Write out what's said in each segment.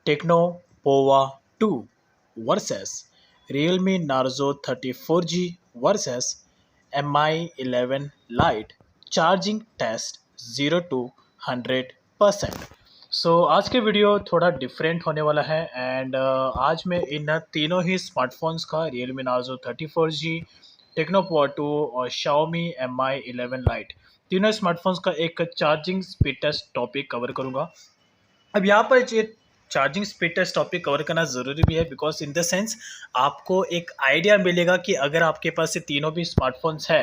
Techno Pova 2 versus Realme Narzo 34G versus Mi 11 Lite charging test 0 to 100%। आज के video थोड़ा different होने वाला है एंड आज मैं इन तीनों ही स्मार्टफोन्स का Realme Narzo 34G, Tecno Pova 2 और Xiaomi Mi 11 Lite तीनों स्मार्टफोन्स का एक charging speed test topic cover करूंगा। अब यहाँ पर ये charging speed test topic cover करना ज़रूरी भी है बिकॉज इन द सेंस आपको एक आइडिया मिलेगा कि अगर आपके पास ये तीनों भी स्मार्टफोन्स है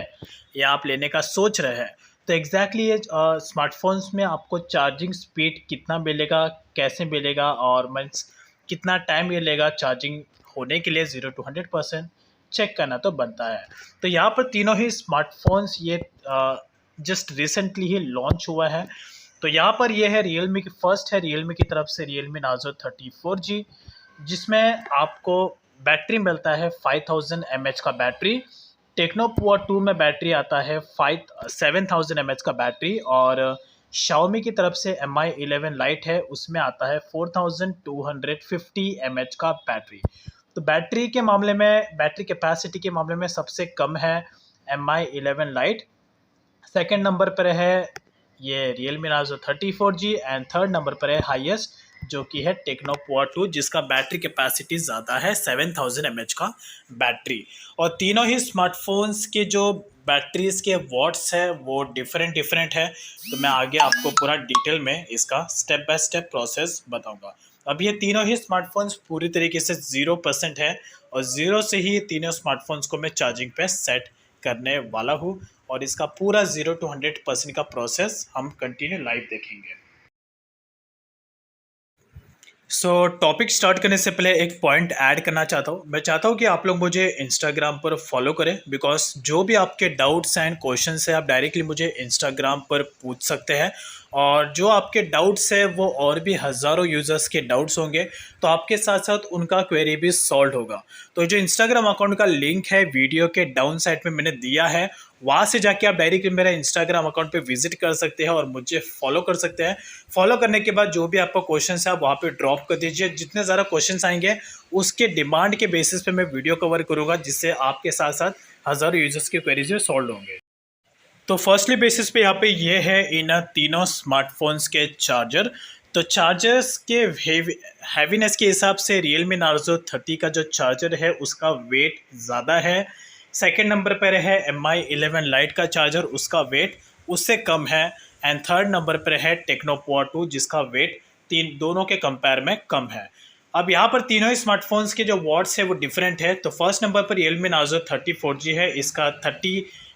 या आप लेने का सोच रहे हैं तो एग्जैक्टली ये स्मार्टफोन्स में आपको चार्जिंग स्पीड कितना मिलेगा, कैसे मिलेगा और मीन्स कितना टाइम ये लेगा चार्जिंग होने के लिए 0 to 100% चेक करना तो बनता है। तो यहाँ पर तीनों ही स्मार्टफोन्स ये जस्ट रिसेंटली ही लॉन्च हुआ है। तो यहाँ पर ये है रियलमी की फर्स्ट है रियलमी की तरफ से Realme Narzo 34G, जिसमें आपको बैटरी मिलता है 5000 mAh का बैटरी। टेक्नो पोवा 2 में बैटरी आता है 7000 mAh का बैटरी और Xiaomi की तरफ से Mi 11 Lite है, उसमें आता है 4250 mAh का बैटरी। तो बैटरी के मामले में, बैटरी कैपेसिटी के मामले में सबसे कम है Mi 11 Lite। सेकेंड नंबर पर है ये Realme Narzo 34G and third number पर है हाईएस्ट जो कि है टेक्नो पोवा 2, जिसका बैटरी कैपेसिटी ज़्यादा है 7000 mAh का बैटरी। और तीनों ही स्मार्टफोन्स के जो बैटरीज के वॉट्स है वो डिफरेंट है। तो मैं आगे आपको पूरा डिटेल में इसका स्टेप बाय स्टेप प्रोसेस बताऊंगा। अब ये तीनों ही स्मार्टफोन्स पूरी तरीके से 0% है और 0 से ही ये तीनों स्मार्टफोन्स को मैं चार्जिंग पे सेट करने वाला हूँ और इसका पूरा 0 to 100% का प्रोसेस हम कंटिन्यू लाइव देखेंगे। टॉपिक स्टार्ट करने से पहले एक पॉइंट ऐड करना चाहता हूँ। मैं चाहता हूँ कि आप लोग मुझे इंस्टाग्राम पर फॉलो करें बिकॉज जो भी आपके डाउट्स एंड क्वेश्चंस है आप डायरेक्टली मुझे इंस्टाग्राम पर पूछ सकते हैं और जो आपके डाउट्स है वो और भी हज़ारों यूज़र्स के डाउट्स होंगे तो आपके साथ साथ उनका क्वेरी भी सॉल्व होगा। तो जो इंस्टाग्राम अकाउंट का लिंक है वीडियो के डाउन साइड में मैंने दिया है, वहाँ से जाके आप डायरेक्टली मेरा इंस्टाग्राम अकाउंट पे विजिट कर सकते हैं और मुझे फॉलो कर सकते हैं। फॉलो करने के बाद जो भी आपका क्वेश्चन है आप वहाँ पे ड्रॉप कर दीजिए। जितने ज़्यादा क्वेश्चंस आएंगे उसके डिमांड के बेसिस पे मैं वीडियो कवर करूँगा जिससे आपके साथ साथ हज़ारों यूजर्स की क्वेरीज सॉल्व होंगे। तो फर्स्टली बेसिस पे यहाँ पे ये है इन तीनों स्मार्टफोन्स के चार्जर। तो चार्जर्स के हैवीनेस के हिसाब से Realme Narzo 30 का जो चार्जर है उसका वेट ज़्यादा है। सेकंड नंबर पर है Mi 11 Lite का चार्जर, उसका वेट उससे कम है एंड थर्ड नंबर पर है टेक्नो पोवा 2 जिसका वेट दोनों के कंपेयर में कम है। अब यहाँ पर तीनों ही स्मार्टफोन्स के जो वॉट्स है वो डिफरेंट है। तो फर्स्ट नंबर पर Realme Narzo 34G है, इसका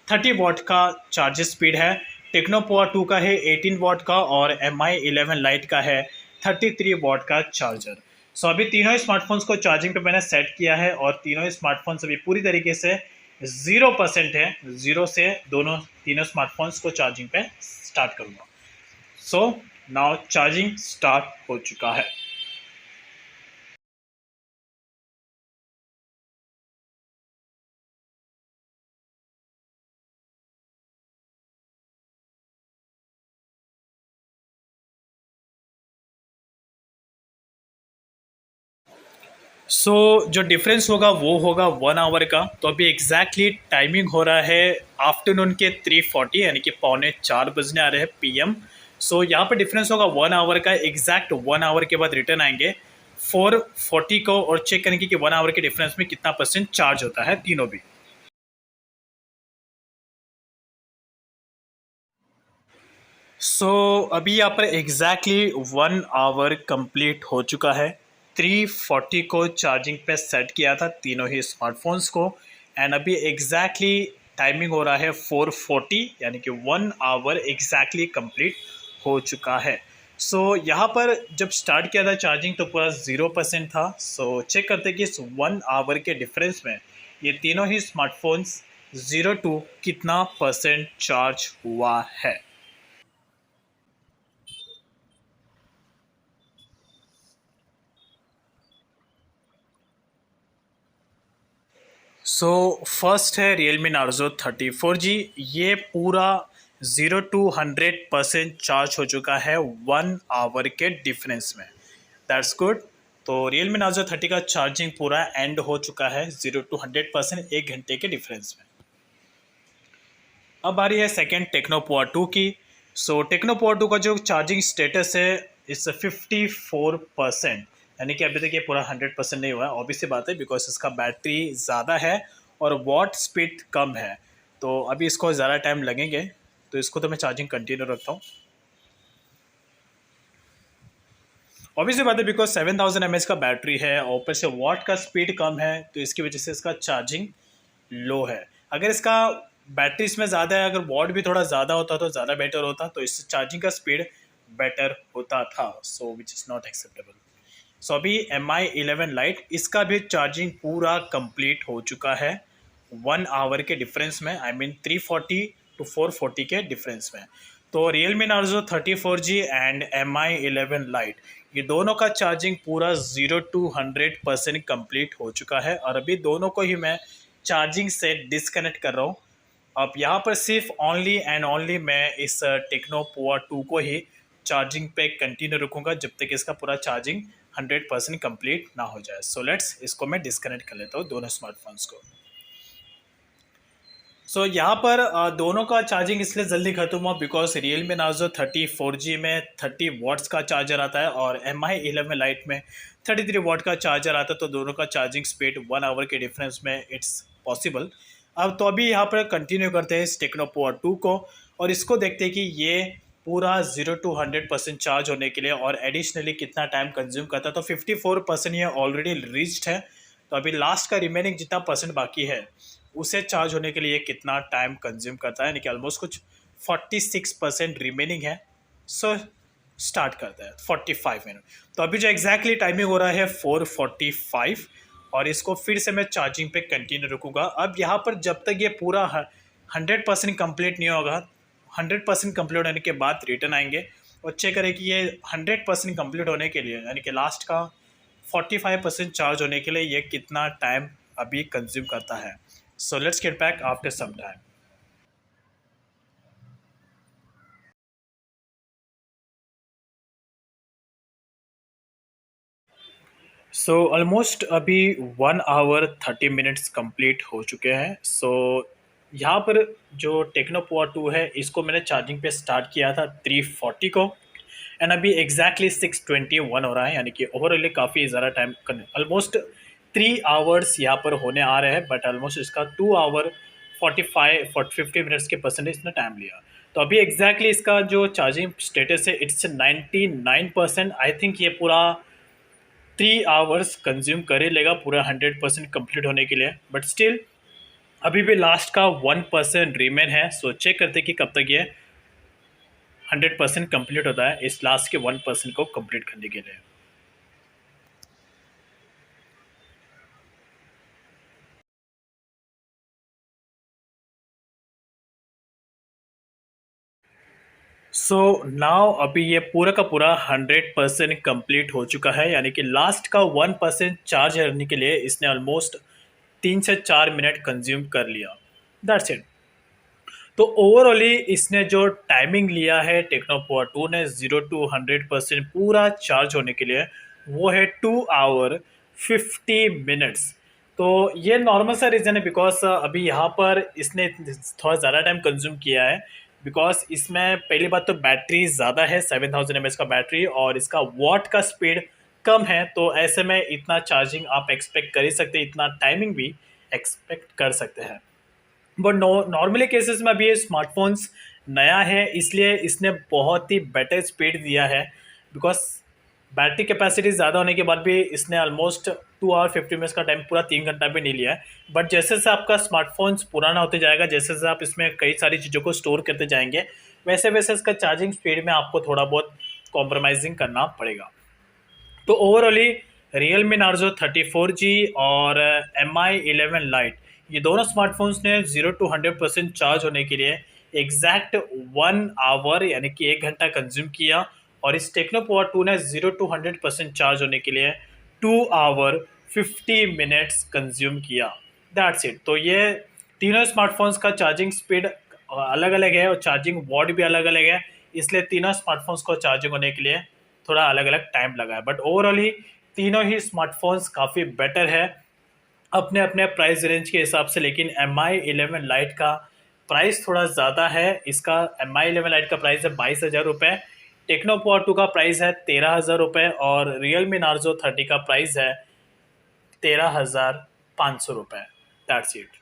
30 वॉट का चार्ज स्पीड है। टेक्नो पोवा 2 का है 18 वॉट का और Mi 11 Lite का है 33 वॉट का चार्जर। अभी तीनों ही स्मार्टफोन्स को चार्जिंग पे मैंने सेट किया है और तीनों ही स्मार्टफोन्स अभी पूरी तरीके से 0% है। 0 से तीनों स्मार्टफोन्स को चार्जिंग पे स्टार्ट करूँगा। नाउ चार्जिंग स्टार्ट हो चुका है। जो डिफरेंस होगा वो होगा 1 आवर का। तो अभी एग्जैक्टली टाइमिंग हो रहा है आफ्टरनून के 3:40 यानी कि 3:45 बजने आ रहे हैं PM। यहाँ पर डिफरेंस होगा 1 आवर का। एग्जैक्ट 1 आवर के बाद रिटर्न आएंगे 4:40 को और चेक करेंगे कि 1 आवर के डिफरेंस में कितना % चार्ज होता है तीनों भी। अभी यहाँ पर एग्जैक्टली 1 आवर कंप्लीट हो चुका है। 3:40 को चार्जिंग पे सेट किया था तीनों ही स्मार्टफोन्स को एंड अभी एग्जैक्टली टाइमिंग हो रहा है 4:40 यानी कि 1 आवर एग्जैक्टली कंप्लीट हो चुका है। यहाँ पर जब स्टार्ट किया था चार्जिंग तो पूरा 0% था। चेक करते हैं कि इस 1 आवर के डिफरेंस में ये तीनों ही स्मार्टफोन्स 0 to कितना % चार्ज हुआ है। फर्स्ट है Realme Narzo 34G। ये पूरा 0 to 100% चार्ज हो चुका है 1 आवर के डिफरेंस में। That's good. तो Realme Nazo 30 का चार्जिंग पूरा एंड हो चुका है 0 to 100% 1 घंटे के डिफरेंस में। अब आ रही है सेकेंड टेक्नो पोआ 2 की। सो टेक्नो पोआ 2 का जो चार्जिंग स्टेटस है इस 54%, यानी कि अभी तक ये पूरा 100% नहीं हुआ है। ऑब्वियसली बात है बिकॉज इसका बैटरी ज़्यादा है और वॉट स्पीड कम है, तो अभी इसको ज़्यादा टाइम लगेंगे। तो इसको तो मैं चार्जिंग कंटिन्यू रखता हूँ। ऑब्वियसली बात है बिकॉज 7000 mAh का बैटरी है और ऊपर से वॉट का स्पीड कम है, तो इसकी वजह से इसका चार्जिंग लो है। अगर इसका बैटरी इसमें ज़्यादा है, अगर वॉट भी थोड़ा ज़्यादा होता तो ज़्यादा बेटर होता, तो इससे चार्जिंग का स्पीड बेटर होता था। सो विच इज़ नॉट एक्सेप्टेबल। सो अभी Mi 11 Lite इसका भी चार्जिंग पूरा कंप्लीट हो चुका है 1 आवर के डिफरेंस में, आई मीन 340 to 440 के डिफरेंस में। तो Realme Narzo 34G and Mi 11 Lite ये दोनों का चार्जिंग पूरा 0 to 100% कंप्लीट हो चुका है और अभी दोनों को ही मैं चार्जिंग से डिस्कनेक्ट कर रहा हूँ। अब यहाँ पर सिर्फ ओनली एंड ओनली मैं इस टेक्नो पोआ 2 को ही चार्जिंग पे कंटिन्यू रखूँगा जब तक इसका पूरा चार्जिंग 100% कंप्लीट ना हो जाए। सो लेट्स इसको मैं डिस्कनेक्ट कर लेता हूँ दोनों स्मार्टफोन्स को। सो यहाँ पर दोनों का चार्जिंग इसलिए जल्दी खत्म हुआ बिकॉज Realme Nazo 34G में 30 वॉट्स का चार्जर आता है और Mi 11 Lite में 33 वॉट का चार्जर आता है, तो दोनों का चार्जिंग स्पीड 1 आवर के डिफरेंस में इट्स पॉसिबल। अब तो अभी यहाँ पर कंटिन्यू करते हैं इस टेक्नो पोआ 2 को और इसको देखते हैं कि ये पूरा 0 to 100% चार्ज होने के लिए और एडिशनली कितना टाइम कंज्यूम करता है। तो 54% ये ऑलरेडी रीच्ड है, तो अभी लास्ट का रिमेनिंग जितना परसेंट बाकी है उसे चार्ज होने के लिए कितना टाइम कंज्यूम करता है, यानी कि ऑलमोस्ट कुछ 46% रिमेनिंग है। सो स्टार्ट करता है 45 मिनट। तो अभी जो एग्जैक्टली टाइमिंग हो रहा है 4:45 और इसको फिर से मैं चार्जिंग पे कंटिन्यू रखूँगा। अब यहाँ पर जब तक ये पूरा 100% कंप्लीट नहीं होगा, 100% कंप्लीट होने के बाद रिटर्न आएंगे और चेक करें कि ये 100% कंप्लीट होने के लिए, यानी कि लास्ट का 45% चार्ज होने के लिए ये कितना टाइम अभी कंज्यूम करता है। So let's get back after some time. So almost अभी 1 hour 30 minutes कंप्लीट हो चुके हैं। सो यहाँ पर जो टेक्नो पोआ 2 है इसको मैंने चार्जिंग पे स्टार्ट किया था 340 को एंड अभी एग्जैक्टली 6:21 हो रहा है, यानी कि ओवरऑल काफ़ी ज़्यादा टाइम ऑलमोस्ट 3 hours यहाँ पर होने आ रहे हैं, बट ऑलमोस्ट इसका 2 hour 50 मिनट्स के परसेंटेज इसने टाइम लिया। तो अभी एग्जैक्टली इसका जो चार्जिंग स्टेटस है इट्स 99%। आई थिंक ये पूरा 3 hours कंज्यूम कर ही लेगा पूरा 100% कंप्लीट होने के लिए, बट स्टिल अभी भी लास्ट का 1% रिमेन है। सो चेक करते कि कब तक ये 100% कंप्लीट होता है इस लास्ट के 1% को कंप्लीट करने के लिए। सो नाउ अभी ये पूरा का पूरा 100% कंप्लीट हो चुका है, यानी कि लास्ट का 1% चार्ज करने के लिए इसने ऑलमोस्ट 3 से 4 मिनट कंज्यूम कर लिया। That's it. तो ओवरऑली इसने जो टाइमिंग लिया है टेक्नो पोआ 2 ने 0 to 100% पूरा चार्ज होने के लिए, वो है 2 hour 50 minutes। तो ये नॉर्मल सा रीज़न है बिकॉज अभी यहाँ पर इसने थोड़ा ज़्यादा टाइम कंज्यूम किया है बिकॉज इसमें पहली बात तो बैटरी ज़्यादा है 7000 mAh का बैटरी और इसका वॉट का स्पीड कम है, तो ऐसे में इतना चार्जिंग आप एक्सपेक्ट कर ही सकते हैं, इतना टाइमिंग भी एक्सपेक्ट कर सकते हैं। बट नॉर्मली केसेस में अभी ये स्मार्टफोन्स नया है इसलिए इसने बहुत ही बेटर स्पीड दिया है बिकॉज बैटरी कैपेसिटी ज़्यादा होने के बाद भी इसने ऑलमोस्ट 2 hour 50 मिनट्स का टाइम पूरा 3 घंटा भी नहीं लिया है। बट जैसे जैसे आपका स्मार्टफोन्स पुराना होते जाएगा, जैसे जैसे आप इसमें कई सारी चीज़ों को स्टोर करते जाएंगे, वैसे वैसे इसका चार्जिंग स्पीड में आपको थोड़ा बहुत कॉम्प्रोमाइजिंग करना पड़ेगा। तो ओवरऑली Realme Narzo 34G और Mi 11 Lite ये दोनों स्मार्टफोन्स ने 0 to 100% चार्ज होने के लिए एग्जैक्ट 1 hour यानी कि 1 घंटा कंज्यूम किया और इस टेक्नो पोआ 2 ने 0 to 100% चार्ज होने के लिए 2 hour 50 minutes कंज्यूम किया। That's it. तो ये तीनों स्मार्टफोन्स का चार्जिंग स्पीड अलग अलग है और चार्जिंग वॉट भी अलग अलग है, इसलिए तीनों स्मार्टफोन्स को चार्जिंग होने के लिए थोड़ा अलग अलग टाइम लगा है। बट ओवरऑली तीनों ही स्मार्टफोन्स काफ़ी बेटर है अपने अपने प्राइस रेंज के हिसाब से। लेकिन Mi 11 लाइट का प्राइस थोड़ा ज़्यादा है। इसका Mi 11 लाइट का प्राइस है 22,000 रुपये, टेक्नो पावर 2 का प्राइस है 13,000 रुपये और Realme Narzo 30 का प्राइस है 13,500 रुपये। That's it.